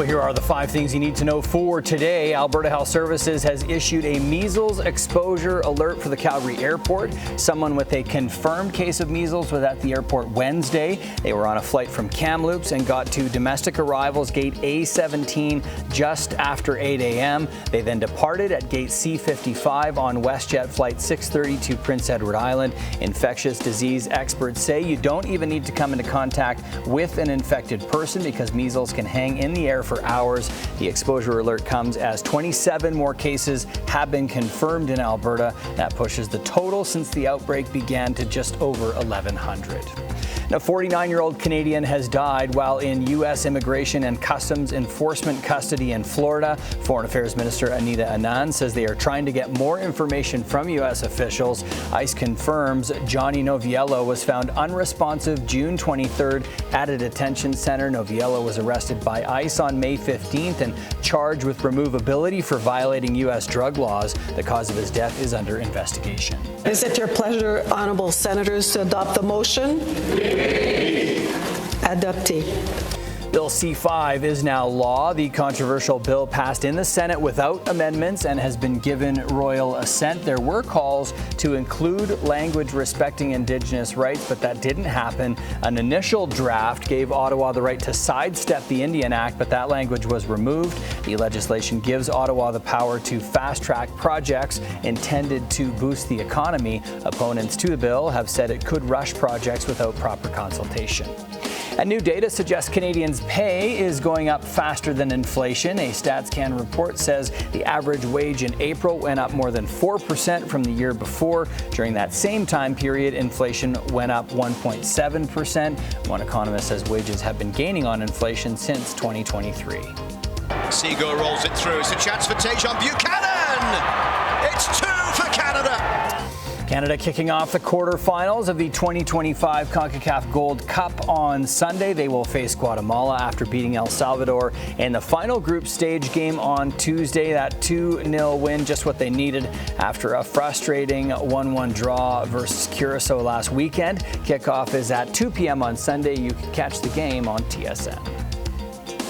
Well, here are the 5 things you need to know for today. Alberta Health Services has issued a measles exposure alert for the Calgary airport. Someone with a confirmed case of measles was at the airport Wednesday. They were on a flight from Kamloops and got to domestic arrivals gate A17 just after 8 a.m. They then departed at gate C55 on WestJet flight 630 to Prince Edward Island. Infectious disease experts say you don't even need to come into contact with an infected person because measles can hang in the air for hours. The exposure alert comes as 27 more cases have been confirmed in Alberta. That pushes the total since the outbreak began to just over 1,100. A 49-year-old Canadian has died while in U.S. Immigration and Customs Enforcement custody in Florida. Foreign Affairs Minister Anita Anand says they are trying to get more information from U.S. officials. ICE confirms Johnny Noviello was found unresponsive June 23rd at a detention center. Noviello was arrested by ICE on May 15th and charged with removability for violating U.S. drug laws. The cause of his death is under investigation. Is it your pleasure, honourable senators, to adopt the motion? Adopté. Bill C-5 is now law. The controversial bill passed in the Senate without amendments and has been given royal assent. There were calls to include language respecting Indigenous rights, but that didn't happen. An initial draft gave Ottawa the right to sidestep the Indian Act, but that language was removed. The legislation gives Ottawa the power to fast-track projects intended to boost the economy. Opponents to the bill have said it could rush projects without proper consultation. And new data suggests Canadians' pay is going up faster than inflation. A StatsCan report says the average wage in April went up more than 4% from the year before. During that same time period, inflation went up 1.7%. One economist says wages have been gaining on inflation since 2023. Seagull rolls it through. It's a chance for Tajon Buchanan. It's 2 for Canada. Canada kicking off the quarterfinals of the 2025 CONCACAF Gold Cup on Sunday. They will face Guatemala after beating El Salvador in the final group stage game on Tuesday. That 2-0 win, just what they needed after a frustrating 1-1 draw versus Curacao last weekend. Kickoff is at 2 p.m. on Sunday. You can catch the game on TSN.